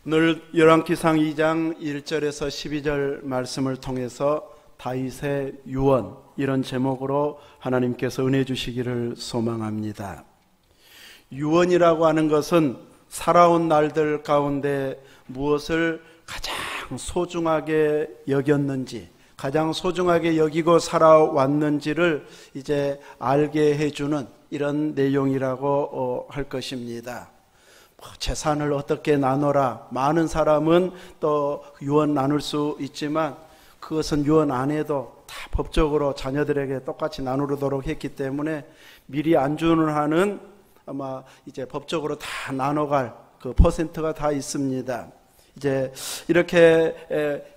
오늘 열왕기상 2장 1절에서 12절 말씀을 통해서 다윗의 유언, 이런 제목으로 하나님께서 은혜 주시기를 소망합니다. 유언이라고 하는 것은 살아온 날들 가운데 무엇을 가장 소중하게 여겼는지, 가장 소중하게 여기고 살아왔는지를 이제 알게 해주는 이런 내용이라고 할 것입니다. 재산을 어떻게 나눠라, 많은 사람은 또 유언 나눌 수 있지만 그것은 유언 안 해도 다 법적으로 자녀들에게 똑같이 나누도록 했기 때문에 미리 안주는 하는 아마 이제 법적으로 다 나눠갈 그 퍼센트가 다 있습니다. 이제 이렇게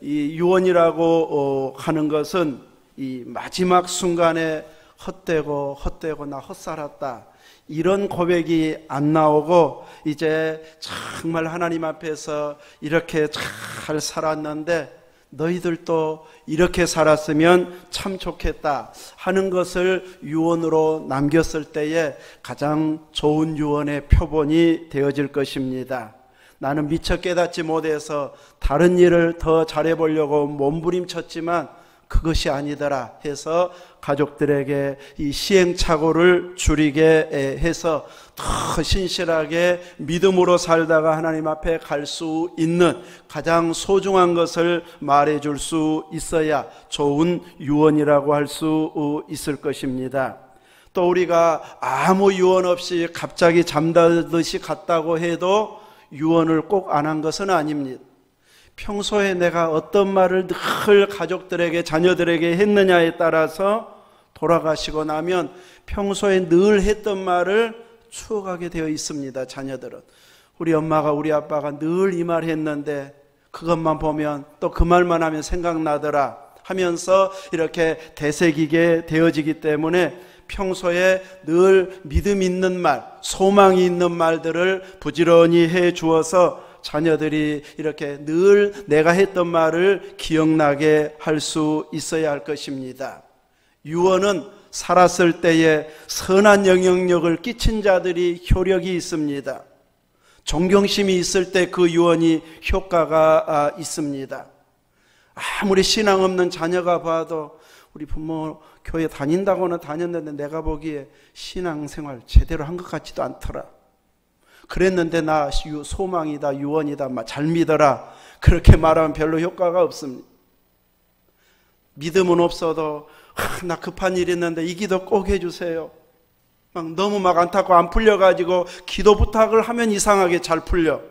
이 유언이라고 하는 것은 이 마지막 순간에 헛되고 나 헛살았다, 이런 고백이 안 나오고 이제 정말 하나님 앞에서 이렇게 잘 살았는데 너희들도 이렇게 살았으면 참 좋겠다 하는 것을 유언으로 남겼을 때에 가장 좋은 유언의 표본이 되어질 것입니다. 나는 미처 깨닫지 못해서 다른 일을 더 잘해보려고 몸부림쳤지만 그것이 아니더라 해서 가족들에게 이 시행착오를 줄이게 해서 더 신실하게 믿음으로 살다가 하나님 앞에 갈 수 있는 가장 소중한 것을 말해줄 수 있어야 좋은 유언이라고 할 수 있을 것입니다. 또 우리가 아무 유언 없이 갑자기 잠들듯이 갔다고 해도 유언을 꼭 안 한 것은 아닙니다. 평소에 내가 어떤 말을 늘 가족들에게, 자녀들에게 했느냐에 따라서 돌아가시고 나면 평소에 늘 했던 말을 추억하게 되어 있습니다. 자녀들은 우리 엄마가, 우리 아빠가 늘 이 말 했는데 그것만 보면 또 그 말만 하면 생각나더라 하면서 이렇게 되새기게 되어지기 때문에 평소에 늘 믿음 있는 말, 소망이 있는 말들을 부지런히 해 주어서 자녀들이 이렇게 늘 내가 했던 말을 기억나게 할 수 있어야 할 것입니다. 유언은 살았을 때에 선한 영향력을 끼친 자들이 효력이 있습니다. 존경심이 있을 때 그 유언이 효과가 있습니다. 아무리 신앙 없는 자녀가 봐도 우리 부모 교회 다닌다고는 다녔는데 내가 보기에 신앙생활 제대로 한 것 같지도 않더라, 그랬는데 나 소망이다, 유언이다, 잘 믿어라, 그렇게 말하면 별로 효과가 없습니다. 믿음은 없어도 나 급한 일 있는데 이 기도 꼭 해주세요, 너무 안타깝고 안 풀려가지고 기도 부탁을 하면 이상하게 잘 풀려.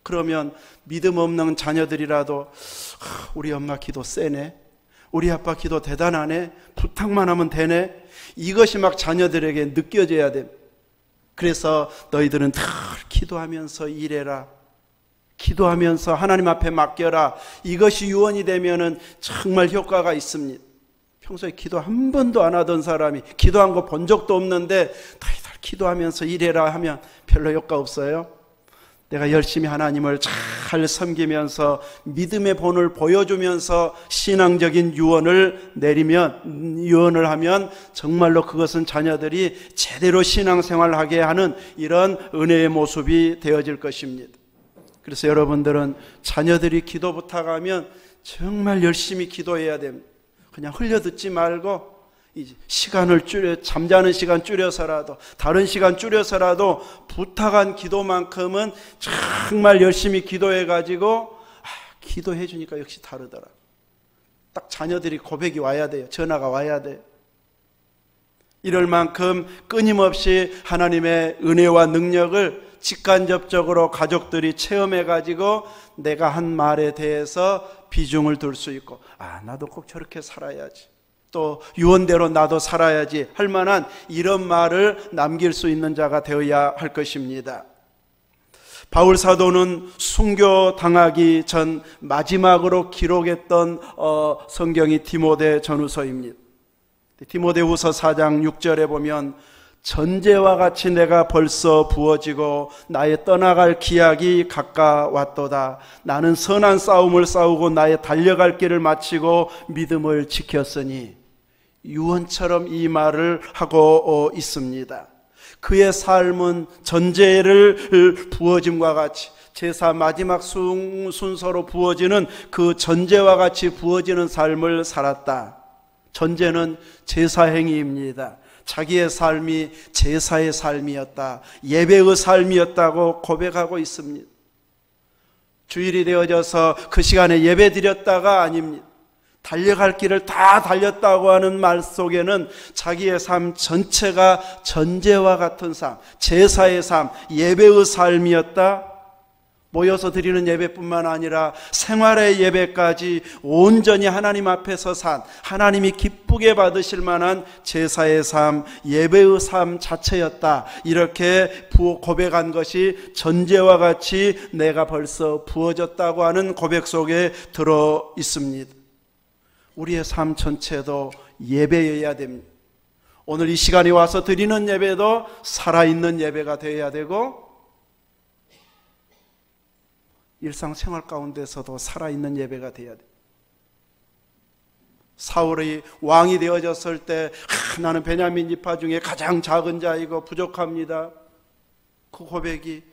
그러면 믿음 없는 자녀들이라도 우리 엄마 기도 세네, 우리 아빠 기도 대단하네, 부탁만 하면 되네, 이것이 막 자녀들에게 느껴져야 됩니다. 그래서 너희들은 늘 기도하면서 일해라, 기도하면서 하나님 앞에 맡겨라, 이것이 유언이 되면은 정말 효과가 있습니다. 평소에 기도 한 번도 안 하던 사람이 기도한 거 본 적도 없는데 너희들 기도하면서 일해라 하면 별로 효과 없어요. 내가 열심히 하나님을 잘 섬기면서 믿음의 본을 보여주면서 신앙적인 유언을 유언을 하면 정말로 그것은 자녀들이 제대로 신앙생활하게 하는 이런 은혜의 모습이 되어질 것입니다. 그래서 여러분들은 자녀들이 기도 부탁하면 정말 열심히 기도해야 됩니다. 그냥 흘려듣지 말고 시간을 잠자는 시간 줄여서라도, 다른 시간 줄여서라도 부탁한 기도만큼은 정말 열심히 기도해가지고 기도해 주니까 역시 다르더라. 딱 자녀들이 고백이 와야 돼요. 전화가 와야 돼요. 이럴 만큼 끊임없이 하나님의 은혜와 능력을 직간접적으로 가족들이 체험해가지고 내가 한 말에 대해서 비중을 둘 수 있고, 나도 꼭 저렇게 살아야지, 또 유언대로 나도 살아야지 할 만한 이런 말을 남길 수 있는 자가 되어야 할 것입니다. 바울 사도는 순교당하기 전 마지막으로 기록했던 성경이 디모데 전후서입니다. 디모데후서 4장 6절에 보면 전제와 같이 내가 벌써 부어지고 나의 떠나갈 기약이 가까웠도다. 나는 선한 싸움을 싸우고 나의 달려갈 길을 마치고 믿음을 지켰으니, 유언처럼 이 말을 하고 있습니다. 그의 삶은 전제를 부어짐과 같이 제사 마지막 순서로 부어지는 그 전제와 같이 부어지는 삶을 살았다. 전제는 제사 행위입니다. 자기의 삶이 제사의 삶이었다, 예배의 삶이었다고 고백하고 있습니다. 주일이 되어져서 그 시간에 예배 드렸다가 아닙니다. 달려갈 길을 다 달렸다고 하는 말 속에는 자기의 삶 전체가 전제와 같은 삶, 제사의 삶, 예배의 삶이었다. 모여서 드리는 예배뿐만 아니라 생활의 예배까지 온전히 하나님 앞에서 산, 하나님이 기쁘게 받으실 만한 제사의 삶, 예배의 삶 자체였다. 이렇게 고백한 것이 전제와 같이 내가 벌써 부어졌다고 하는 고백 속에 들어 있습니다. 우리의 삶 전체도 예배여야 됩니다. 오늘 이 시간에 와서 드리는 예배도 살아있는 예배가 되어야 되고, 일상생활 가운데서도 살아있는 예배가 되어야 돼. 사울이 왕이 되어졌을 때 나는 베냐민 지파 중에 가장 작은 자이고 부족합니다. 그 고백이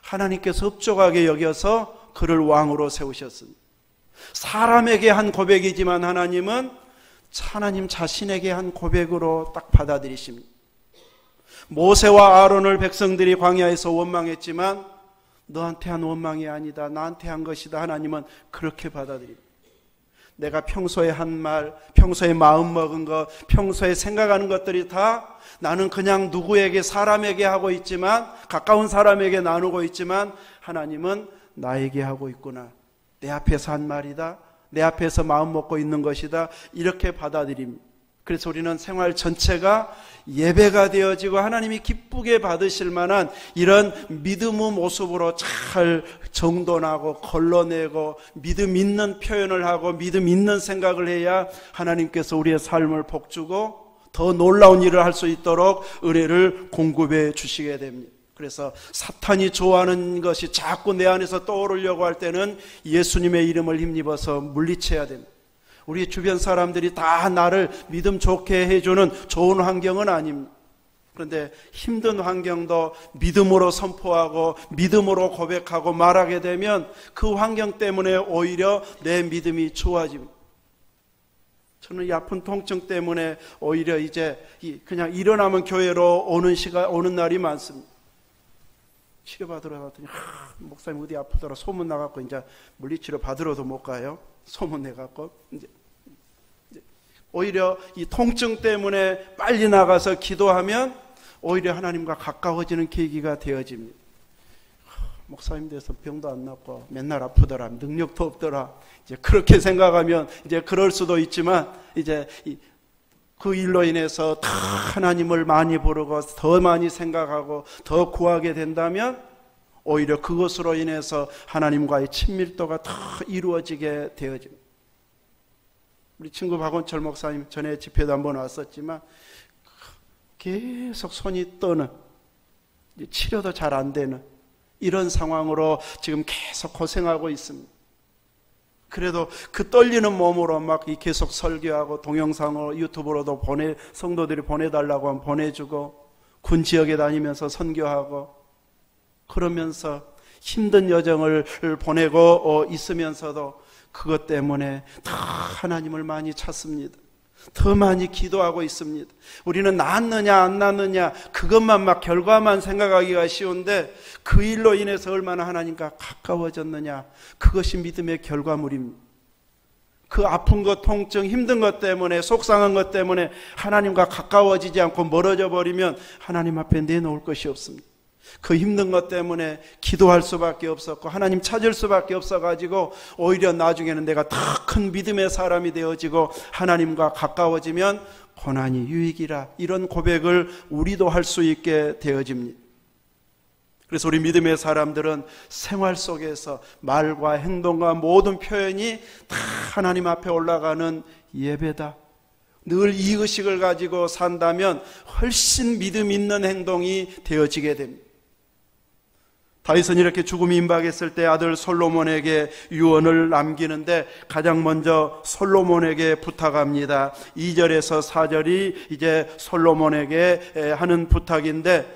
하나님께서 흡족하게 여겨서 그를 왕으로 세우셨습니다. 사람에게 한 고백이지만 하나님은 하나님 자신에게 한 고백으로 딱 받아들이십니다. 모세와 아론을 백성들이 광야에서 원망했지만 너한테 한 원망이 아니다, 나한테 한 것이다. 하나님은 그렇게 받아들입니다. 내가 평소에 한 말, 평소에 마음 먹은 것, 평소에 생각하는 것들이 다 나는 그냥 누구에게, 사람에게 하고 있지만, 가까운 사람에게 나누고 있지만 하나님은 나에게 하고 있구나. 내 앞에서 한 말이다, 내 앞에서 마음 먹고 있는 것이다. 이렇게 받아들입니다. 그래서 우리는 생활 전체가 예배가 되어지고 하나님이 기쁘게 받으실 만한 이런 믿음의 모습으로 잘 정돈하고 걸러내고 믿음 있는 표현을 하고 믿음 있는 생각을 해야 하나님께서 우리의 삶을 복주고 더 놀라운 일을 할 수 있도록 은혜를 공급해 주시게 됩니다. 그래서 사탄이 좋아하는 것이 자꾸 내 안에서 떠오르려고 할 때는 예수님의 이름을 힘입어서 물리쳐야 됩니다. 우리 주변 사람들이 다 나를 믿음 좋게 해주는 좋은 환경은 아닙니다. 그런데 힘든 환경도 믿음으로 선포하고 믿음으로 고백하고 말하게 되면 그 환경 때문에 오히려 내 믿음이 좋아집니다. 저는 이 아픈 통증 때문에 오히려 이제 그냥 일어나면 교회로 오는 날이 많습니다. 치료받으러 갔더니 목사님 어디 아프더라 소문 나갖고 이제 물리치료 받으러도 못 가요. 소문 내갖고 이제 오히려 이 통증 때문에 빨리 나가서 기도하면 오히려 하나님과 가까워지는 계기가 되어집니다. 목사님 돼서 병도 안 낫고 맨날 아프더라, 능력도 없더라. 이제 그렇게 생각하면 이제 그럴 수도 있지만 이제 그 일로 인해서 더 하나님을 많이 부르고 더 많이 생각하고 더 구하게 된다면 오히려 그것으로 인해서 하나님과의 친밀도가 더 이루어지게 되어집니다. 우리 친구 박원철 목사님 전에 집회도 한번 왔었지만 계속 손이 떠는, 치료도 잘 안 되는 이런 상황으로 지금 계속 고생하고 있습니다. 그래도 그 떨리는 몸으로 막 계속 설교하고 동영상으로 유튜브로도 성도들이 보내달라고 하면 보내주고 군 지역에 다니면서 선교하고 그러면서 힘든 여정을 보내고 있으면서도 그것 때문에 더 하나님을 많이 찾습니다. 더 많이 기도하고 있습니다. 우리는 낫느냐 안 낫느냐 그것만 막 결과만 생각하기가 쉬운데 그 일로 인해서 얼마나 하나님과 가까워졌느냐, 그것이 믿음의 결과물입니다. 그 아픈 것, 통증, 힘든 것 때문에, 속상한 것 때문에 하나님과 가까워지지 않고 멀어져 버리면 하나님 앞에 내놓을 것이 없습니다. 그 힘든 것 때문에 기도할 수밖에 없었고 하나님 찾을 수밖에 없어가지고 오히려 나중에는 내가 더 큰 믿음의 사람이 되어지고 하나님과 가까워지면 고난이 유익이라, 이런 고백을 우리도 할 수 있게 되어집니다. 그래서 우리 믿음의 사람들은 생활 속에서 말과 행동과 모든 표현이 다 하나님 앞에 올라가는 예배다. 늘 이 의식을 가지고 산다면 훨씬 믿음 있는 행동이 되어지게 됩니다. 다윗은 이렇게 죽음이 임박했을 때 아들 솔로몬에게 유언을 남기는데 가장 먼저 솔로몬에게 부탁합니다. 2절에서 4절이 이제 솔로몬에게 하는 부탁인데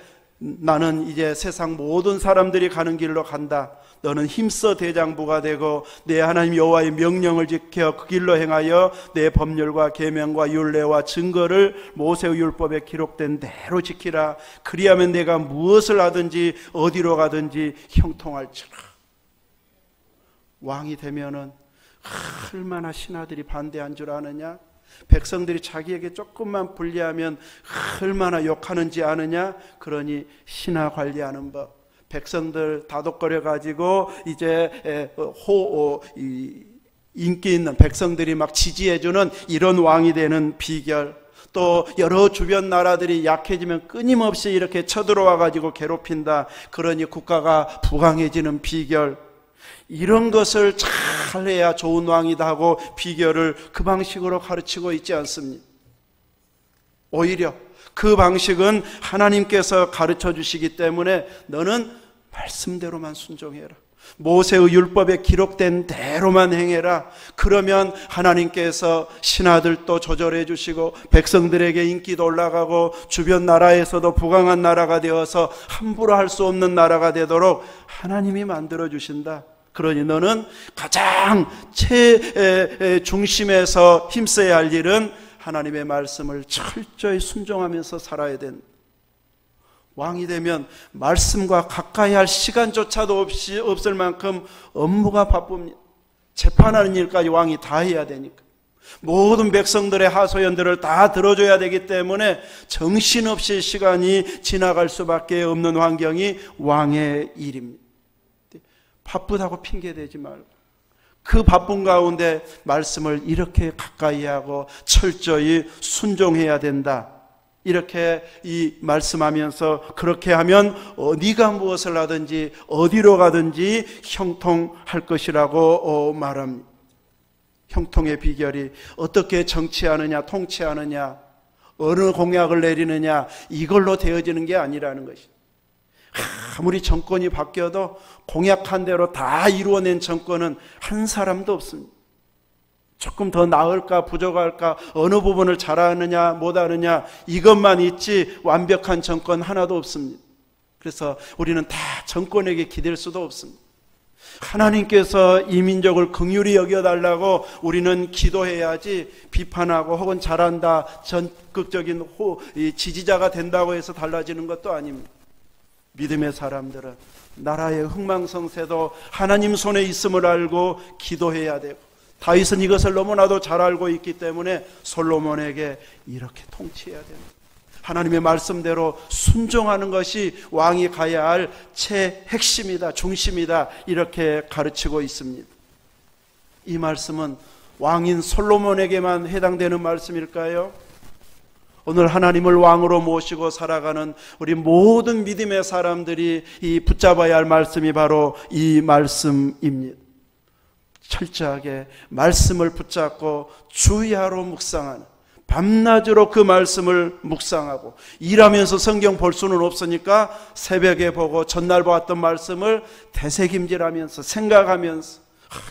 나는 이제 세상 모든 사람들이 가는 길로 간다. 너는 힘써 대장부가 되고 내 하나님 여호와의 명령을 지켜 그 길로 행하여 내 법률과 계명과 율례와 증거를 모세의 율법에 기록된 대로 지키라. 그리하면 내가 무엇을 하든지 어디로 가든지 형통할지라. 왕이 되면은 얼마나 신하들이 반대한 줄 아느냐? 백성들이 자기에게 조금만 불리하면 얼마나 욕하는지 아느냐? 그러니 신하 관리하는 법. 백성들 다독거려 가지고 이제 인기 있는 백성들이 막 지지해주는 이런 왕이 되는 비결. 또 여러 주변 나라들이 약해지면 끊임없이 이렇게 쳐들어와 가지고 괴롭힌다. 그러니 국가가 부강해지는 비결. 이런 것을 잘 해야 좋은 왕이다 하고 비결을 그 방식으로 가르치고 있지 않습니다. 오히려 그 방식은 하나님께서 가르쳐 주시기 때문에 너는 말씀대로만 순종해라. 모세의 율법에 기록된 대로만 행해라. 그러면 하나님께서 신하들도 조절해 주시고 백성들에게 인기도 올라가고 주변 나라에서도 부강한 나라가 되어서 함부로 할 수 없는 나라가 되도록 하나님이 만들어 주신다. 그러니 너는 가장 중심에서 힘써야 할 일은 하나님의 말씀을 철저히 순종하면서 살아야 된다. 왕이 되면 말씀과 가까이 할 시간조차도 없을 만큼 업무가 바쁩니다. 재판하는 일까지 왕이 다 해야 되니까. 모든 백성들의 하소연들을 다 들어줘야 되기 때문에 정신없이 시간이 지나갈 수밖에 없는 환경이 왕의 일입니다. 바쁘다고 핑계대지 말고 그 바쁜 가운데 말씀을 이렇게 가까이 하고 철저히 순종해야 된다. 이렇게 말씀하면서 그렇게 하면 네가 무엇을 하든지 어디로 가든지 형통할 것이라고 말합니다. 형통의 비결이 어떻게 정치하느냐, 통치하느냐, 어느 공약을 내리느냐 이걸로 되어지는 게 아니라는 것입니다. 아무리 정권이 바뀌어도 공약한 대로 다 이루어낸 정권은 한 사람도 없습니다. 조금 더 나을까 부족할까 어느 부분을 잘하느냐 못하느냐 이것만 있지 완벽한 정권 하나도 없습니다. 그래서 우리는 다 정권에게 기댈 수도 없습니다. 하나님께서 이 민족을 긍휼히 여겨달라고 우리는 기도해야지 비판하고 혹은 잘한다 전극적인 지지자가 된다고 해서 달라지는 것도 아닙니다. 믿음의 사람들은 나라의 흥망성쇠도 하나님 손에 있음을 알고 기도해야 되고 다윗은 이것을 너무나도 잘 알고 있기 때문에 솔로몬에게 이렇게 통치해야 됩니다. 하나님의 말씀대로 순종하는 것이 왕이 가야 할 핵심이다, 중심이다 이렇게 가르치고 있습니다. 이 말씀은 왕인 솔로몬에게만 해당되는 말씀일까요? 오늘 하나님을 왕으로 모시고 살아가는 우리 모든 믿음의 사람들이 이 붙잡아야 할 말씀이 바로 이 말씀입니다. 철저하게 말씀을 붙잡고 주야로 묵상하는, 밤낮으로 그 말씀을 묵상하고 일하면서 성경 볼 수는 없으니까 새벽에 보고 전날 보았던 말씀을 되새김질하면서 생각하면서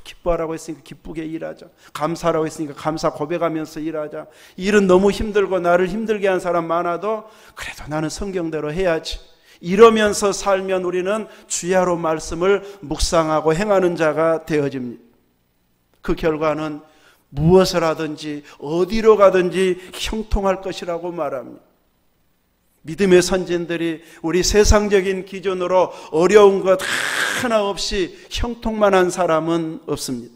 기뻐하라고 했으니까 기쁘게 일하자, 감사하라고 했으니까 감사 고백하면서 일하자. 일은 너무 힘들고 나를 힘들게 한 사람 많아도 그래도 나는 성경대로 해야지, 이러면서 살면 우리는 주야로 말씀을 묵상하고 행하는 자가 되어집니다. 그 결과는 무엇을 하든지 어디로 가든지 형통할 것이라고 말합니다. 믿음의 선진들이 우리 세상적인 기준으로 어려운 것 하나 없이 형통만 한 사람은 없습니다.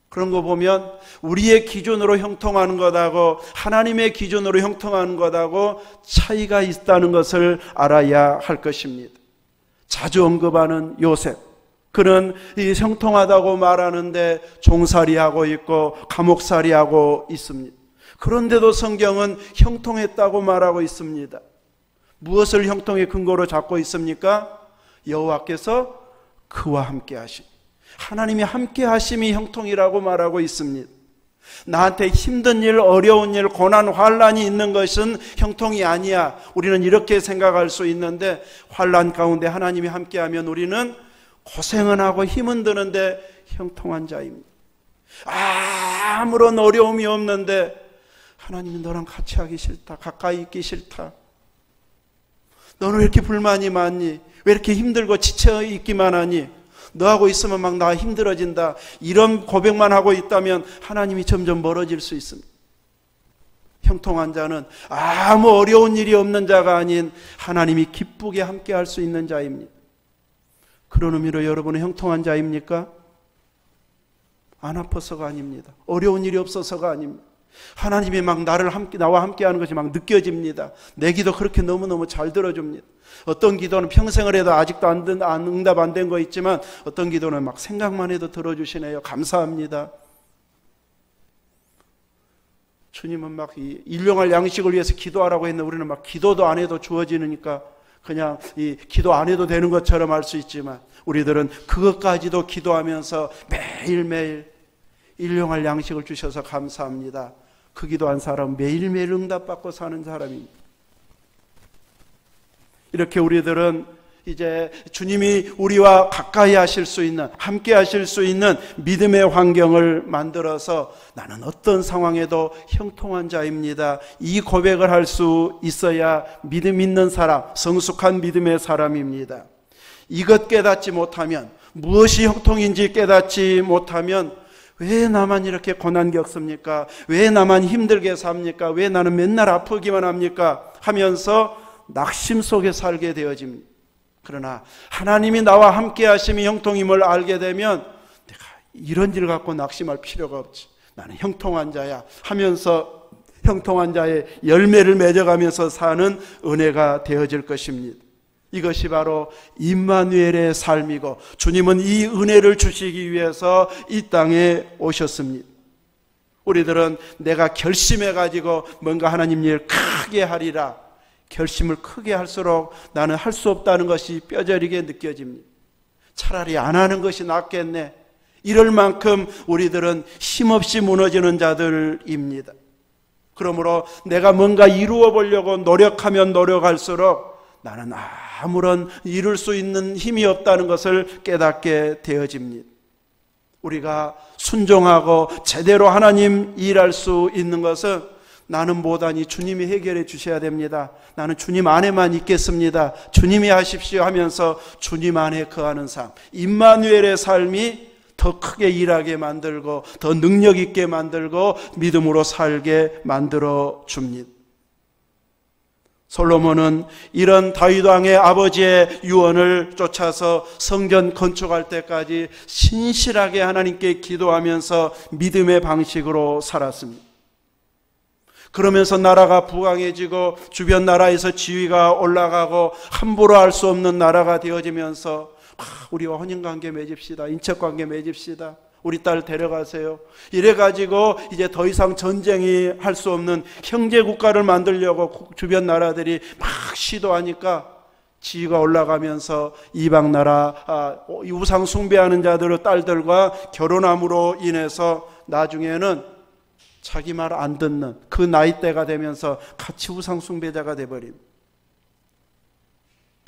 그런 거 보면 우리의 기준으로 형통하는 것하고 하나님의 기준으로 형통하는 것하고 차이가 있다는 것을 알아야 할 것입니다. 자주 언급하는 요셉, 그는 이 형통하다고 말하는데 종살이하고 있고 감옥살이하고 있습니다. 그런데도 성경은 형통했다고 말하고 있습니다. 무엇을 형통의 근거로 잡고 있습니까? 여호와께서 그와 함께 하심, 하나님이 함께 하심이 형통이라고 말하고 있습니다. 나한테 힘든 일, 어려운 일, 고난, 환난이 있는 것은 형통이 아니야. 우리는 이렇게 생각할 수 있는데 환난 가운데 하나님이 함께하면 우리는 고생은 하고 힘은 드는데 형통한 자입니다. 아무런 어려움이 없는데 하나님이 너랑 같이 하기 싫다, 가까이 있기 싫다, 너는 왜 이렇게 불만이 많니? 왜 이렇게 힘들고 지쳐 있기만 하니? 너하고 있으면 막 나 힘들어진다. 이런 고백만 하고 있다면 하나님이 점점 멀어질 수 있습니다. 형통한 자는 아무 어려운 일이 없는 자가 아닌 하나님이 기쁘게 함께 할 수 있는 자입니다. 그런 의미로 여러분은 형통한 자입니까? 안 아파서가 아닙니다. 어려운 일이 없어서가 아닙니다. 하나님이 막 나와 함께 하는 것이 막 느껴집니다. 내 기도 그렇게 너무너무 잘 들어줍니다. 어떤 기도는 평생을 해도 아직도 응답 안 된 거 있지만 어떤 기도는 막 생각만 해도 들어주시네요. 감사합니다. 주님은 막 이 일용할 양식을 위해서 기도하라고 했는데 우리는 막 기도도 안 해도 주어지니까 그냥 이 기도 안 해도 되는 것처럼 할 수 있지만 우리들은 그것까지도 기도하면서 매일매일 일용할 양식을 주셔서 감사합니다. 그 기도한 사람은 매일매일 응답받고 사는 사람입니다. 이렇게 우리들은 이제 주님이 우리와 가까이 하실 수 있는, 함께 하실 수 있는 믿음의 환경을 만들어서 나는 어떤 상황에도 형통한 자입니다. 이 고백을 할 수 있어야 믿음 있는 사람, 성숙한 믿음의 사람입니다. 이것 깨닫지 못하면, 무엇이 형통인지 깨닫지 못하면 왜 나만 이렇게 고난 겪습니까? 왜 나만 힘들게 삽니까? 왜 나는 맨날 아프기만 합니까? 하면서 낙심 속에 살게 되어집니다. 그러나 하나님이 나와 함께 하심이 형통임을 알게 되면 내가 이런 일 갖고 낙심할 필요가 없지. 나는 형통한 자야 하면서 형통한 자의 열매를 맺어가면서 사는 은혜가 되어질 것입니다. 이것이 바로 임마누엘의 삶이고 주님은 이 은혜를 주시기 위해서 이 땅에 오셨습니다. 우리들은 내가 결심해가지고 뭔가 하나님 일 크게 하리라, 결심을 크게 할수록 나는 할 수 없다는 것이 뼈저리게 느껴집니다. 차라리 안 하는 것이 낫겠네. 이럴 만큼 우리들은 힘없이 무너지는 자들입니다. 그러므로 내가 뭔가 이루어 보려고 노력하면 노력할수록 나는 아무런 이룰 수 있는 힘이 없다는 것을 깨닫게 되어집니다. 우리가 순종하고 제대로 하나님 일할 수 있는 것은 나는 못하니 주님이 해결해 주셔야 됩니다. 나는 주님 안에만 있겠습니다. 주님이 하십시오 하면서 주님 안에 거하는 삶, 임마누엘의 삶이 더 크게 일하게 만들고 더 능력 있게 만들고 믿음으로 살게 만들어 줍니다. 솔로몬은 이런 다윗 왕의 아버지의 유언을 쫓아서 성전 건축할 때까지 신실하게 하나님께 기도하면서 믿음의 방식으로 살았습니다. 그러면서 나라가 부강해지고 주변 나라에서 지위가 올라가고 함부로 할 수 없는 나라가 되어지면서 우리와 혼인관계 맺읍시다, 인척관계 맺읍시다, 우리 딸 데려가세요, 이래가지고 이제 더 이상 전쟁이 할 수 없는 형제국가를 만들려고 주변 나라들이 막 시도하니까 지위가 올라가면서 이방 나라 우상 숭배하는 자들의 딸들과 결혼함으로 인해서 나중에는 자기 말 안 듣는 그 나이대가 되면서 같이 우상 숭배자가 돼버립니다.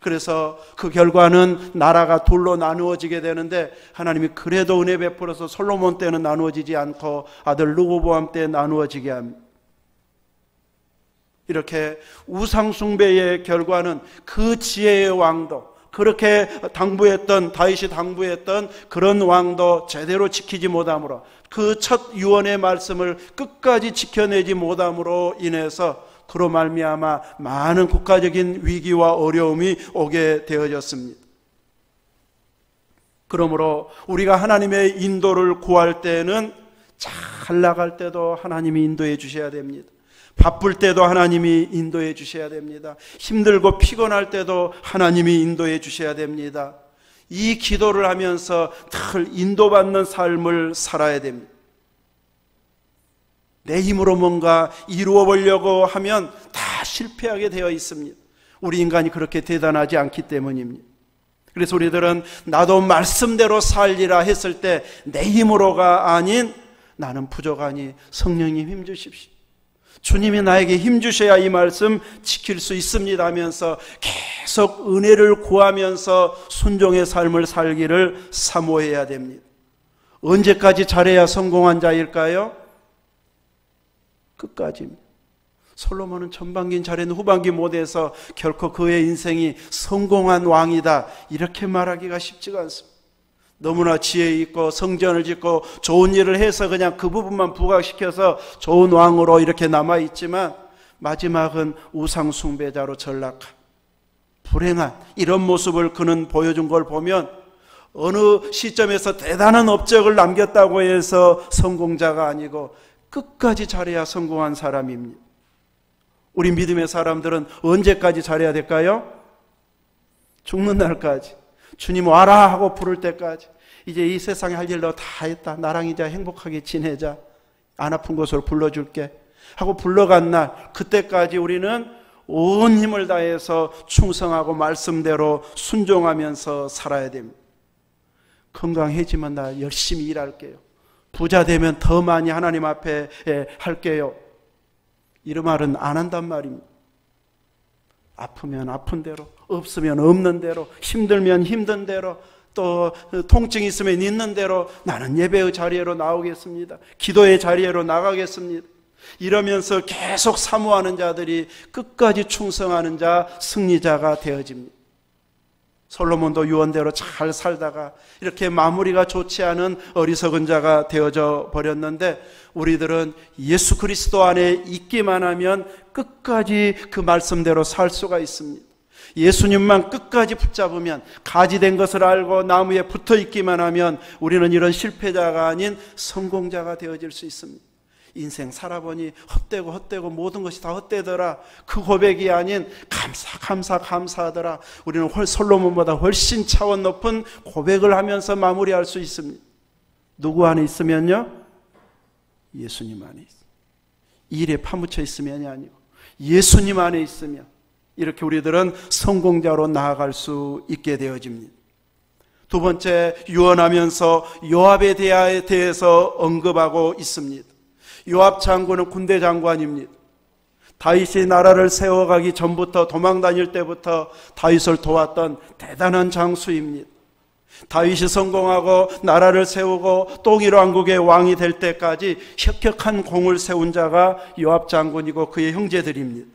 그래서 그 결과는 나라가 둘로 나누어지게 되는데 하나님이 그래도 은혜 베풀어서 솔로몬 때는 나누어지지 않고 아들 르호보암 때 나누어지게 합니다. 이렇게 우상 숭배의 결과는 그 지혜의 왕도, 그렇게 다윗이 당부했던 그런 왕도 제대로 지키지 못함으로, 그 첫 유언의 말씀을 끝까지 지켜내지 못함으로 인해서 그로 말미암아 많은 국가적인 위기와 어려움이 오게 되어졌습니다. 그러므로 우리가 하나님의 인도를 구할 때는 잘 나갈 때도 하나님이 인도해 주셔야 됩니다. 바쁠 때도 하나님이 인도해 주셔야 됩니다. 힘들고 피곤할 때도 하나님이 인도해 주셔야 됩니다. 이 기도를 하면서 늘 인도받는 삶을 살아야 됩니다. 내 힘으로 뭔가 이루어 보려고 하면 다 실패하게 되어 있습니다. 우리 인간이 그렇게 대단하지 않기 때문입니다. 그래서 우리들은 나도 말씀대로 살리라 했을 때 내 힘으로가 아닌 나는 부족하니 성령님 힘 주십시오, 주님이 나에게 힘 주셔야 이 말씀 지킬 수 있습니다 하면서 계속 은혜를 구하면서 순종의 삶을 살기를 사모해야 됩니다. 언제까지 잘해야 성공한 자일까요? 끝까지입니다. 솔로몬은 전반기는 잘했는데 후반기 못해서 결코 그의 인생이 성공한 왕이다 이렇게 말하기가 쉽지가 않습니다. 너무나 지혜 있고 성전을 짓고 좋은 일을 해서 그냥 그 부분만 부각시켜서 좋은 왕으로 이렇게 남아있지만 마지막은 우상 숭배자로 전락한 불행한 이런 모습을 그는 보여준 걸 보면 어느 시점에서 대단한 업적을 남겼다고 해서 성공자가 아니고 끝까지 잘해야 성공한 사람입니다. 우리 믿음의 사람들은 언제까지 잘해야 될까요? 죽는 날까지. 주님 와라 하고 부를 때까지. 이제 이 세상에 할 일 너 다 했다. 나랑 이제 행복하게 지내자. 안 아픈 곳으로 불러줄게 하고 불러간 날 그때까지 우리는 온 힘을 다해서 충성하고 말씀대로 순종하면서 살아야 됩니다. 건강해지면 나 열심히 일할게요. 부자 되면 더 많이 하나님 앞에 할게요. 이런 말은 안 한단 말입니다. 아프면 아픈 대로, 없으면 없는 대로, 힘들면 힘든 대로, 또 통증이 있으면 있는 대로 나는 예배의 자리로 나오겠습니다. 기도의 자리로 나가겠습니다. 이러면서 계속 사모하는 자들이 끝까지 충성하는 자, 승리자가 되어집니다. 솔로몬도 유언대로 잘 살다가 이렇게 마무리가 좋지 않은 어리석은 자가 되어져 버렸는데 우리들은 예수 그리스도 안에 있기만 하면 끝까지 그 말씀대로 살 수가 있습니다. 예수님만 끝까지 붙잡으면 가지된 것을 알고 나무에 붙어 있기만 하면 우리는 이런 실패자가 아닌 성공자가 되어질 수 있습니다. 인생 살아보니 헛되고 모든 것이 다 헛되더라. 그 고백이 아닌 감사하더라. 우리는 솔로몬보다 훨씬 차원 높은 고백을 하면서 마무리할 수 있습니다. 누구 안에 있으면요? 예수님 안에 있습니다. 일에 파묻혀 있으면이 아니고 예수님 안에 있으면 이렇게 우리들은 성공자로 나아갈 수 있게 되어집니다. 두 번째, 유언하면서 요압에 대해서 언급하고 있습니다. 요압 장군은 군대 장관입니다. 다윗이 나라를 세워가기 전부터 도망 다닐 때부터 다윗을 도왔던 대단한 장수입니다. 다윗이 성공하고 나라를 세우고 통일 왕국의 왕이 될 때까지 혁혁한 공을 세운 자가 요압 장군이고 그의 형제들입니다.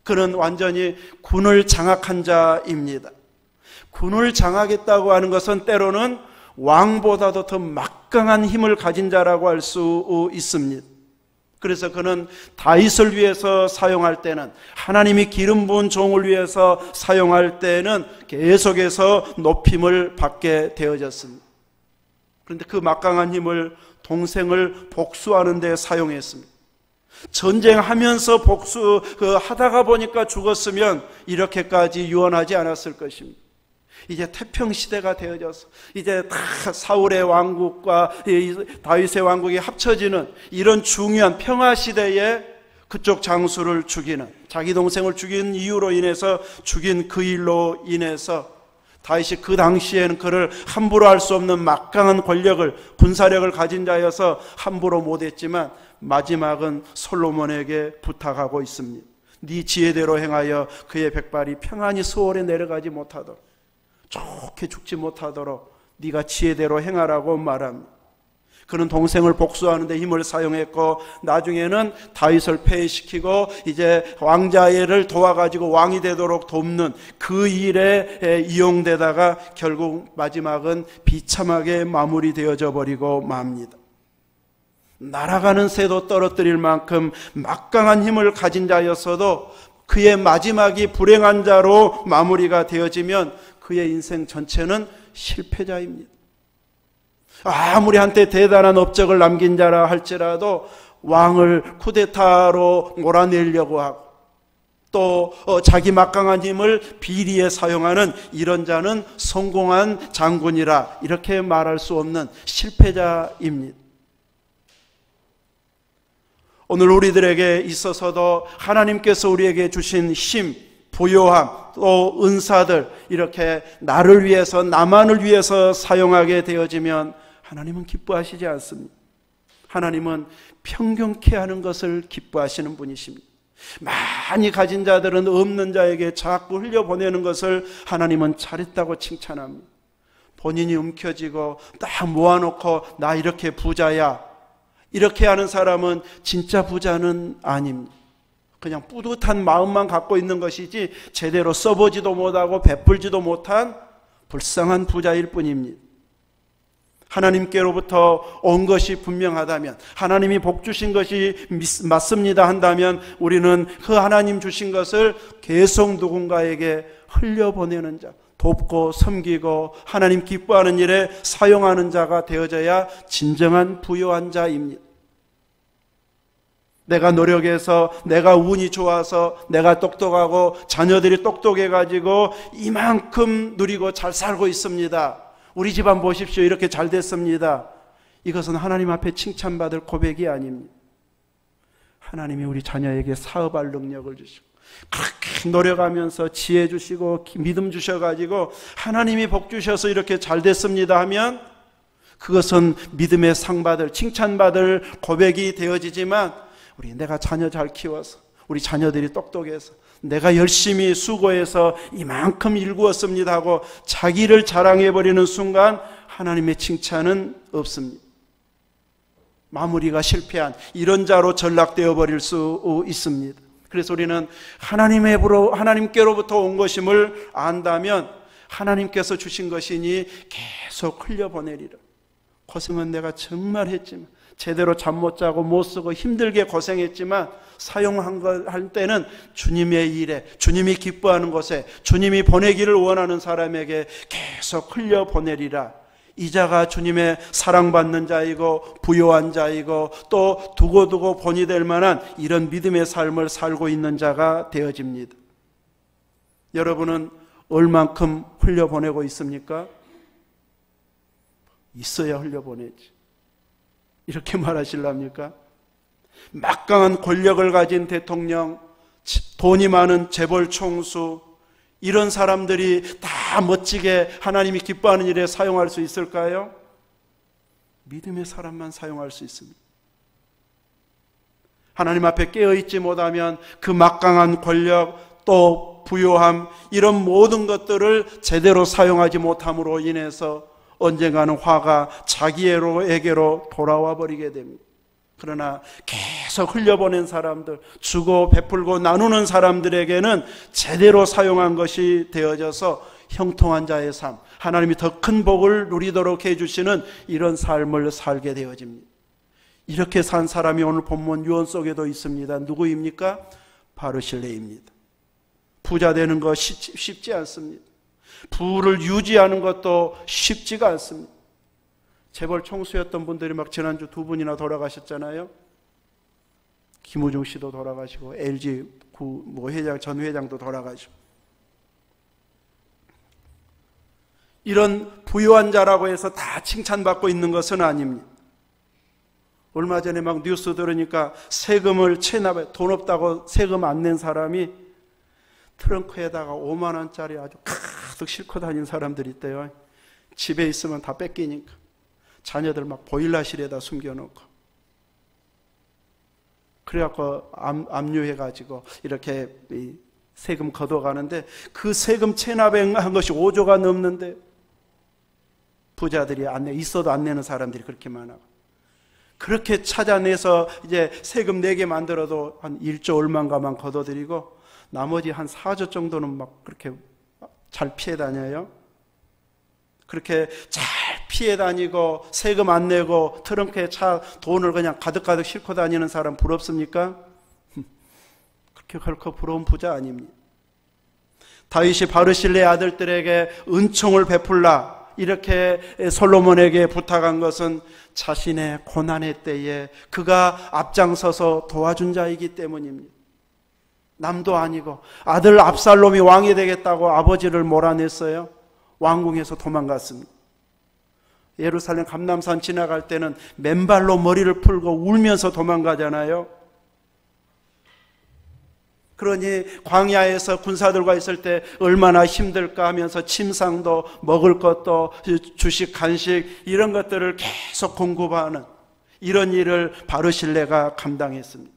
그는 완전히 군을 장악한 자입니다. 군을 장악했다고 하는 것은 때로는 왕보다도 더 막강한 힘을 가진 자라고 할 수 있습니다. 그래서 그는 다윗을 위해서 사용할 때는, 하나님이 기름 부은 종을 위해서 사용할 때는 계속해서 높임을 받게 되어졌습니다. 그런데 그 막강한 힘을 동생을 복수하는 데 사용했습니다. 전쟁하면서 하다가 보니까 죽었으면 이렇게까지 유언하지 않았을 것입니다. 이제 태평시대가 되어져서 이제 다 사울의 왕국과 다윗의 왕국이 합쳐지는 이런 중요한 평화시대에 그쪽 장수를 죽이는, 자기 동생을 죽인 이유로 인해서 죽인 그 일로 인해서 다윗이 그 당시에는 그를 함부로 할 수 없는 막강한 권력을, 군사력을 가진 자여서 함부로 못했지만 마지막은 솔로몬에게 부탁하고 있습니다. 네 지혜대로 행하여 그의 백발이 평안히 수월에 내려가지 못하도록, 좋게 죽지 못하도록 네가 지혜대로 행하라고 말합니다. 그는 동생을 복수하는 데 힘을 사용했고 나중에는 다윗을 폐위시키고 이제 왕자를 도와가지고 왕이 되도록 돕는 그 일에 이용되다가 결국 마지막은 비참하게 마무리되어져 버리고 맙니다. 날아가는 새도 떨어뜨릴 만큼 막강한 힘을 가진 자였어도 그의 마지막이 불행한 자로 마무리가 되어지면 그의 인생 전체는 실패자입니다. 아무리 한때 대단한 업적을 남긴 자라 할지라도 왕을 쿠데타로 몰아내려고 하고 또 자기 막강한 힘을 비리에 사용하는 이런 자는 성공한 장군이라 이렇게 말할 수 없는 실패자입니다. 오늘 우리들에게 있어서도 하나님께서 우리에게 주신 힘, 부요함, 또 은사들 이렇게 나를 위해서, 나만을 위해서 사용하게 되어지면 하나님은 기뻐하시지 않습니다. 하나님은 평경케 하는 것을 기뻐하시는 분이십니다. 많이 가진 자들은 없는 자에게 자꾸 흘려보내는 것을 하나님은 잘했다고 칭찬합니다. 본인이 움켜쥐고 딱 모아놓고 나 이렇게 부자야, 이렇게 하는 사람은 진짜 부자는 아닙니다. 그냥 뿌듯한 마음만 갖고 있는 것이지 제대로 써보지도 못하고 베풀지도 못한 불쌍한 부자일 뿐입니다. 하나님께로부터 온 것이 분명하다면, 하나님이 복 주신 것이 맞습니다 한다면 우리는 그 하나님 주신 것을 계속 누군가에게 흘려보내는 자, 돕고 섬기고 하나님 기뻐하는 일에 사용하는 자가 되어져야 진정한 부유한 자입니다. 내가 노력해서, 내가 운이 좋아서, 내가 똑똑하고 자녀들이 똑똑해가지고 이만큼 누리고 잘 살고 있습니다, 우리 집안 보십시오, 이렇게 잘 됐습니다, 이것은 하나님 앞에 칭찬받을 고백이 아닙니다. 하나님이 우리 자녀에게 사업할 능력을 주시고 그렇게 노력하면서 지혜 주시고 믿음 주셔가지고 하나님이 복 주셔서 이렇게 잘 됐습니다 하면 그것은 믿음의 상 받을, 칭찬받을 고백이 되어지지만, 내가 자녀 잘 키워서, 우리 자녀들이 똑똑해서, 내가 열심히 수고해서 이만큼 일구었습니다 하고 자기를 자랑해버리는 순간 하나님의 칭찬은 없습니다. 마무리가 실패한 이런 자로 전락되어 버릴 수 있습니다. 그래서 우리는 하나님께로부터 온 것임을 안다면 하나님께서 주신 것이니 계속 흘려보내리라. 고생은 내가 정말 했지만, 제대로 잠 못 자고 못 쓰고 힘들게 고생했지만 사용할 때는 주님의 일에, 주님이 기뻐하는 곳에, 주님이 보내기를 원하는 사람에게 계속 흘려보내리라. 이 자가 주님의 사랑받는 자이고 부요한 자이고 또 두고두고 본이 될 만한 이런 믿음의 삶을 살고 있는 자가 되어집니다. 여러분은 얼만큼 흘려보내고 있습니까? 있어야 흘려보내지. 이렇게 말하실랍니까? 막강한 권력을 가진 대통령, 돈이 많은 재벌 총수, 이런 사람들이 다 멋지게 하나님이 기뻐하는 일에 사용할 수 있을까요? 믿음의 사람만 사용할 수 있습니다. 하나님 앞에 깨어있지 못하면 그 막강한 권력, 또 부요함, 이런 모든 것들을 제대로 사용하지 못함으로 인해서 언젠가는 화가 자기에게로 돌아와 버리게 됩니다. 그러나 계속 흘려보낸 사람들, 주고 베풀고 나누는 사람들에게는 제대로 사용한 것이 되어져서 형통한 자의 삶, 하나님이 더 큰 복을 누리도록 해주시는 이런 삶을 살게 되어집니다. 이렇게 산 사람이 오늘 본문 유언 속에도 있습니다. 누구입니까? 바르실레입니다. 부자 되는 거 쉽지 않습니다. 부를 유지하는 것도 쉽지가 않습니다. 재벌 총수였던 분들이 막 지난주 2분이나 돌아가셨잖아요. 김우중 씨도 돌아가시고 LG 전 회장도 돌아가시고. 이런 부유한 자라고 해서 다 칭찬받고 있는 것은 아닙니다. 얼마 전에 막 뉴스 들으니까 세금을 체납해, 돈 없다고 세금 안 낸 사람이 트렁크에다가 5만 원짜리 아주 가득 싣고 다니는 사람들이 있대요. 집에 있으면 다 뺏기니까. 자녀들 막 보일러실에다 숨겨놓고. 그래갖고 압류해가지고 이렇게 세금 걷어가는데 그 세금 체납한 것이 5조가 넘는데 부자들이 있어도 안 내는 사람들이 그렇게 많아. 그렇게 찾아내서 이제 세금 내게 만들어도 한 1조 얼마인가만 걷어들이고 나머지 한 4조 정도는 막 그렇게 잘 피해 다녀요. 그렇게 잘 피해 다니고 세금 안 내고 트렁크에 돈을 그냥 가득가득 싣고 다니는 사람 부럽습니까? 그렇게 결코 부러운 부자 아닙니다. 다윗이 바르실레의 아들들에게 은총을 베풀라 이렇게 솔로몬에게 부탁한 것은 자신의 고난의 때에 그가 앞장서서 도와준 자이기 때문입니다. 남도 아니고 아들 압살롬이 왕이 되겠다고 아버지를 몰아냈어요. 왕궁에서 도망갔습니다. 예루살렘 감람산 지나갈 때는 맨발로 머리를 풀고 울면서 도망가잖아요. 그러니 광야에서 군사들과 있을 때 얼마나 힘들까 하면서 침상도 먹을 것도 주식 간식 이런 것들을 계속 공급하는 이런 일을 바르실레가 감당했습니다.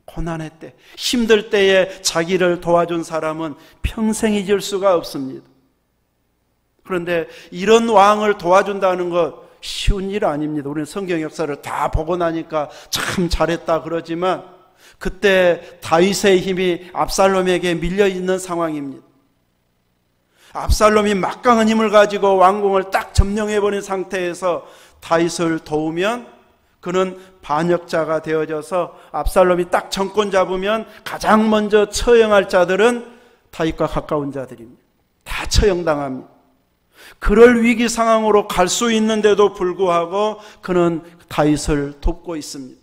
고난의 때, 힘들 때에 자기를 도와준 사람은 평생 잊을 수가 없습니다. 그런데 이런 왕을 도와준다는 것 쉬운 일 아닙니다. 우리는 성경 역사를 다 보고 나니까 참 잘했다 그러지만 그때 다윗의 힘이 압살롬에게 밀려 있는 상황입니다. 압살롬이 막강한 힘을 가지고 왕궁을 딱 점령해버린 상태에서 다윗을 도우면 그는 반역자가 되어져서 압살롬이 딱 정권 잡으면 가장 먼저 처형할 자들은 다윗과 가까운 자들입니다. 다 처형당합니다. 그럴 위기 상황으로 갈 수 있는데도 불구하고 그는 다윗을 돕고 있습니다.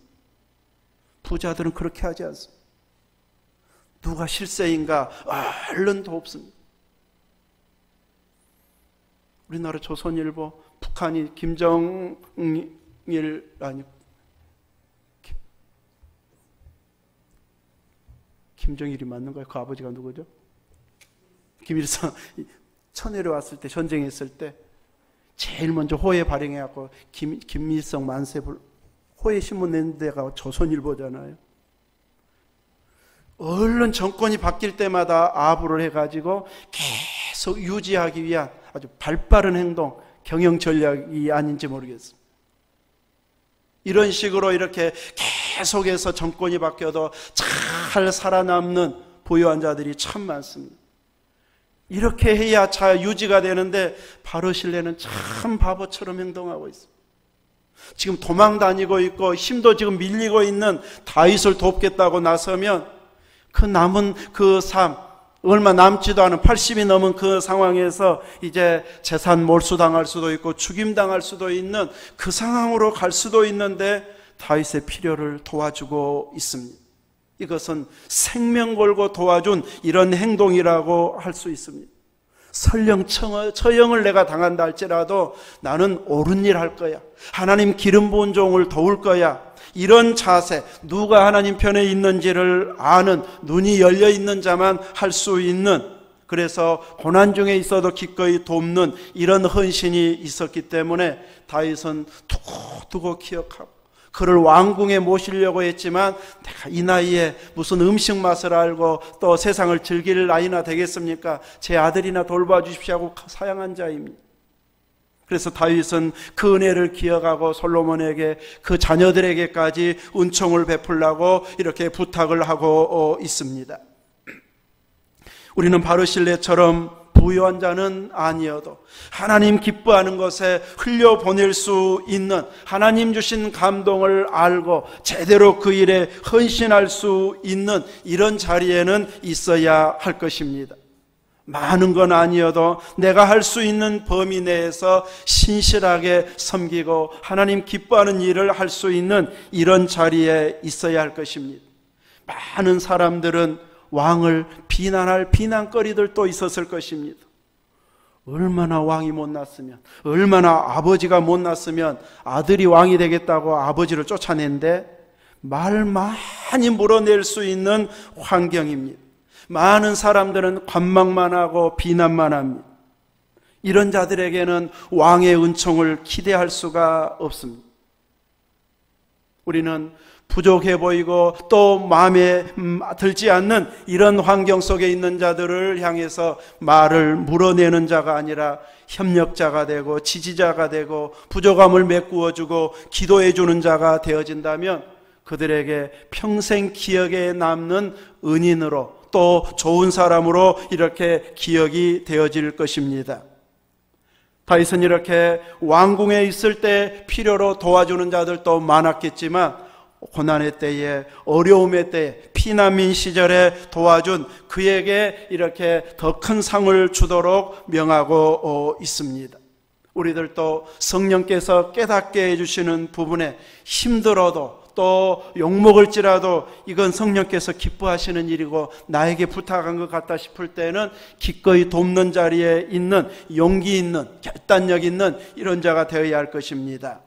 부자들은 그렇게 하지 않습니다. 누가 실세인가 얼른 돕습니다. 우리나라 조선일보 북한이 김정일이 맞는가요? 그 아버지가 누구죠? 김일성 쳐내려왔을 때, 전쟁했을 때 제일 먼저 호해 발행해갖고 김일성 만세 호해 신문 낸 데가 조선일보잖아요. 얼른 정권이 바뀔 때마다 아부를 해가지고 계속 유지하기 위한 아주 발빠른 행동, 경영 전략이 아닌지 모르겠습니다. 이런 식으로 이렇게 계속해서 정권이 바뀌어도 잘 살아남는 부유한 자들이 참 많습니다. 이렇게 해야 잘 유지가 되는데 바르실레는 참 바보처럼 행동하고 있습니다. 지금 도망 다니고 있고 힘도 지금 밀리고 있는 다윗을 돕겠다고 나서면 그 남은 그 삶, 얼마 남지도 않은 80이 넘은 그 상황에서 이제 재산 몰수당할 수도 있고 죽임당할 수도 있는 그 상황으로 갈 수도 있는데 다윗의 필요를 도와주고 있습니다. 이것은 생명 걸고 도와준 이런 행동이라고 할 수 있습니다. 설령 처형을 내가 당한다 할지라도 나는 옳은 일 할 거야. 하나님 기름 부은 종을 도울 거야. 이런 자세, 누가 하나님 편에 있는지를 아는 눈이 열려 있는 자만 할 수 있는, 그래서 고난 중에 있어도 기꺼이 돕는 이런 헌신이 있었기 때문에 다윗은 두고두고 기억하고 그를 왕궁에 모시려고 했지만 내가 이 나이에 무슨 음식 맛을 알고 또 세상을 즐길 나이나 되겠습니까? 제 아들이나 돌봐주십시오 하고 사양한 자입니다. 그래서 다윗은 그 은혜를 기억하고 솔로몬에게 그 자녀들에게까지 은총을 베풀라고 이렇게 부탁을 하고 있습니다. 우리는 바르실레처럼 부유한 자는 아니어도 하나님 기뻐하는 것에 흘려보낼 수 있는, 하나님 주신 감동을 알고 제대로 그 일에 헌신할 수 있는 이런 자리에는 있어야 할 것입니다. 많은 건 아니어도 내가 할 수 있는 범위 내에서 신실하게 섬기고 하나님 기뻐하는 일을 할 수 있는 이런 자리에 있어야 할 것입니다. 많은 사람들은 왕을 비난할 비난거리들도 있었을 것입니다. 얼마나 왕이 못났으면, 얼마나 아버지가 못났으면 아들이 왕이 되겠다고 아버지를 쫓아낸데 말 많이 물어낼 수 있는 환경입니다. 많은 사람들은 관망만 하고 비난만 합니다. 이런 자들에게는 왕의 은총을 기대할 수가 없습니다. 우리는 부족해 보이고 또 마음에 들지 않는 이런 환경 속에 있는 자들을 향해서 말을 물어내는 자가 아니라 협력자가 되고 지지자가 되고 부족함을 메꾸어주고 기도해주는 자가 되어진다면 그들에게 평생 기억에 남는 은인으로 또 좋은 사람으로 이렇게 기억이 되어질 것입니다. 다윗은 이렇게 왕궁에 있을 때 필요로 도와주는 자들도 많았겠지만 고난의 때에, 어려움의 때에, 피난민 시절에 도와준 그에게 이렇게 더 큰 상을 주도록 명하고 있습니다. 우리들도 성령께서 깨닫게 해주시는 부분에 힘들어도 또 욕먹을지라도 이건 성령께서 기뻐하시는 일이고 나에게 부탁한 것 같다 싶을 때는 기꺼이 돕는 자리에 있는 용기 있는, 결단력 있는 이런 자가 되어야 할 것입니다.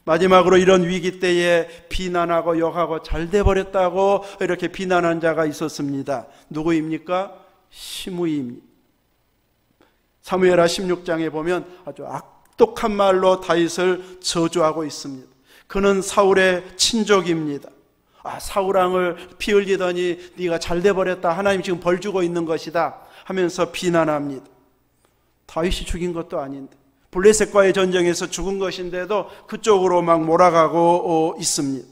마지막으로 이런 위기 때에 비난하고 욕하고 잘 돼버렸다고 이렇게 비난한 자가 있었습니다. 누구입니까? 시므이입니다. 사무엘하 16장에 보면 아주 악독한 말로 다윗을 저주하고 있습니다. 그는 사울의 친족입니다. 사울 왕을 피 흘리더니 네가 잘 돼버렸다, 하나님 지금 벌 주고 있는 것이다 하면서 비난합니다. 다윗이 죽인 것도 아닌데, 블레셋과의 전쟁에서 죽은 것인데도 그쪽으로 막 몰아가고 있습니다.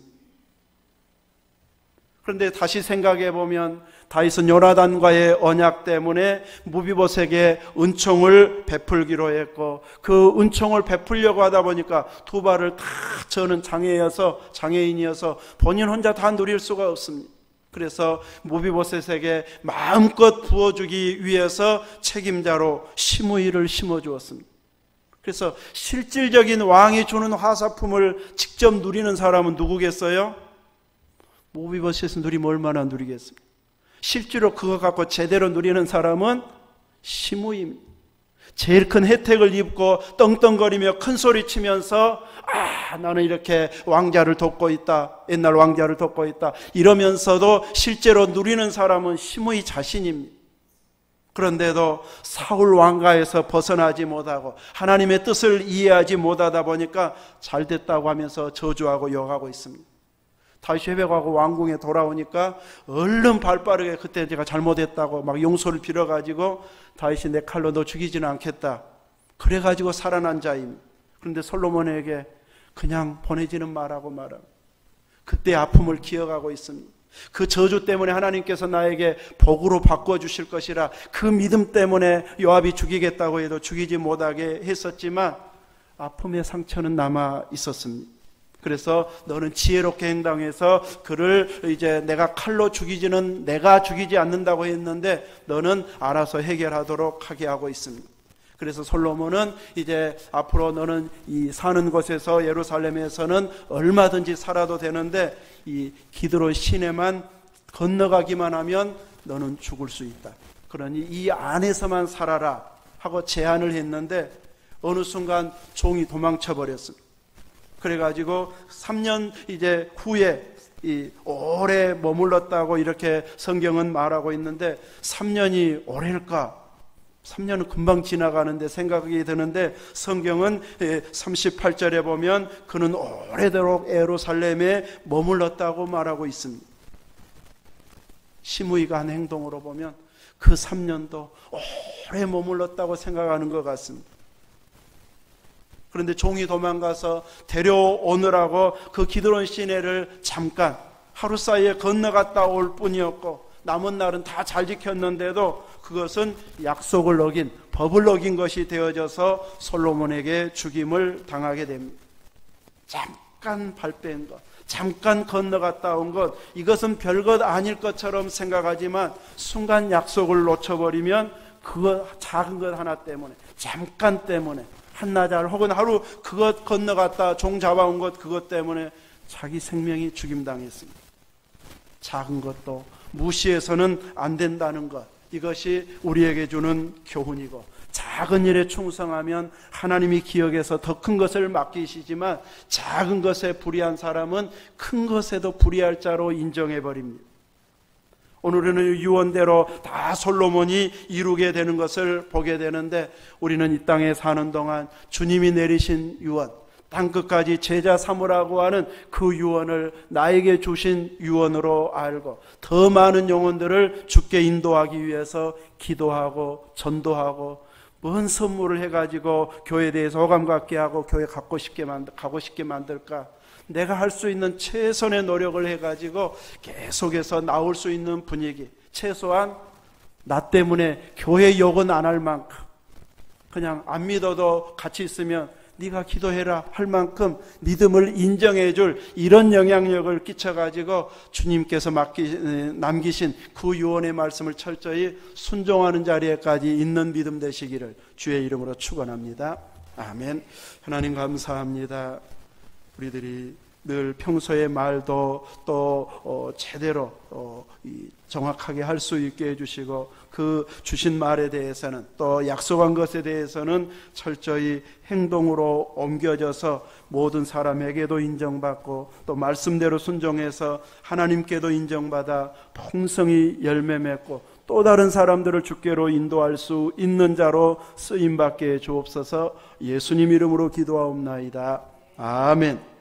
그런데 다시 생각해 보면 다윗은 요나단과의 언약 때문에 무비보셋에게 은총을 베풀기로 했고, 그 은총을 베풀려고 하다 보니까 두 발을 다 저는 장애인이어서 본인 혼자 다 누릴 수가 없습니다. 그래서 무비보셋에게 마음껏 부어주기 위해서 책임자로 시므이를 심어주었습니다. 그래서 실질적인 왕이 주는 화사품을 직접 누리는 사람은 누구겠어요? 무비보셋은 누리면 얼마나 누리겠습니까? 실제로 그거 갖고 제대로 누리는 사람은 시므이입니다. 제일 큰 혜택을 입고 떵떵거리며 큰 소리 치면서 나는 이렇게 왕자를 돕고 있다, 옛날 왕자를 돕고 있다 이러면서도 실제로 누리는 사람은 시므이 자신입니다. 그런데도 사울 왕가에서 벗어나지 못하고 하나님의 뜻을 이해하지 못하다 보니까 잘됐다고 하면서 저주하고 욕하고 있습니다. 다시 회복하고 왕궁에 돌아오니까 얼른 발빠르게 그때 제가 잘못했다고 막 용서를 빌어가지고 다윗이 내 칼로 너 죽이지는 않겠다 그래가지고 살아난 자입니다. 그런데 솔로몬에게 그냥 보내지는 말하고 그때 아픔을 기억하고 있습니다. 그 저주 때문에 하나님께서 나에게 복으로 바꿔주실 것이라 그 믿음 때문에 요압이 죽이겠다고 해도 죽이지 못하게 했었지만 아픔의 상처는 남아 있었습니다. 그래서 너는 지혜롭게 행동해서 그를 이제 내가 칼로 죽이지는 내가 죽이지 않는다고 했는데 너는 알아서 해결하도록 하게 하고 있습니다. 그래서 솔로몬은 이제 앞으로 너는 이 사는 곳에서 예루살렘에서는 얼마든지 살아도 되는데 이 기드론 시내만 건너가기만 하면 너는 죽을 수 있다. 그러니 이 안에서만 살아라 하고 제안을 했는데 어느 순간 종이 도망쳐 버렸습니다. 그래가지고 3년 이제 후에 오래 머물렀다고 이렇게 성경은 말하고 있는데 3년이 오래일까? 3년은 금방 지나가는데 생각이 드는데 성경은 38절에 보면 그는 오래도록 예루살렘에 머물렀다고 말하고 있습니다. 시므이가 한 행동으로 보면 그 3년도 오래 머물렀다고 생각하는 것 같습니다. 그런데 종이 도망가서 데려오느라고 그 기드론 시내를 잠깐 하루 사이에 건너갔다 올 뿐이었고 남은 날은 다 잘 지켰는데도 그것은 약속을 어긴 법을 어긴 것이 되어져서 솔로몬에게 죽임을 당하게 됩니다. 잠깐 발뺀 것, 잠깐 건너갔다 온 것, 이것은 별것 아닐 것처럼 생각하지만 순간 약속을 놓쳐버리면 그거 작은 것 하나 때문에, 잠깐 때문에, 한나절 혹은 하루 그것 건너갔다 종 잡아온 것 그것 때문에 자기 생명이 죽임당했습니다. 작은 것도 무시해서는 안 된다는 것, 이것이 우리에게 주는 교훈이고, 작은 일에 충성하면 하나님이 기억해서 더 큰 것을 맡기시지만 작은 것에 불의한 사람은 큰 것에도 불의할 자로 인정해버립니다. 오늘은 유언대로 다 솔로몬이 이루게 되는 것을 보게 되는데 우리는 이 땅에 사는 동안 주님이 내리신 유언, 땅끝까지 제자 삼으라고 하는 그 유언을 나에게 주신 유언으로 알고 더 많은 영혼들을 주께 인도하기 위해서 기도하고 전도하고 뭔 선물을 해가지고 교회에 대해서 호감 갖게 하고 교회 가고 싶게 만들까? 내가 할 수 있는 최선의 노력을 해가지고 계속해서 나올 수 있는 분위기, 최소한 나 때문에 교회 욕은 안 할 만큼, 그냥 안 믿어도 같이 있으면 네가 기도해라 할 만큼 믿음을 인정해 줄 이런 영향력을 끼쳐가지고 주님께서 남기신 그 유언의 말씀을 철저히 순종하는 자리에까지 있는 믿음 되시기를 주의 이름으로 축원합니다. 아멘. 하나님 감사합니다. 우리들이 늘 평소의 말도 또 제대로 정확하게 할 수 있게 해주시고 그 주신 말에 대해서는 또 약속한 것에 대해서는 철저히 행동으로 옮겨져서 모든 사람에게도 인정받고 또 말씀대로 순종해서 하나님께도 인정받아 풍성히 열매 맺고 또 다른 사람들을 주께로 인도할 수 있는 자로 쓰임받게 주옵소서. 예수님 이름으로 기도하옵나이다. 아멘.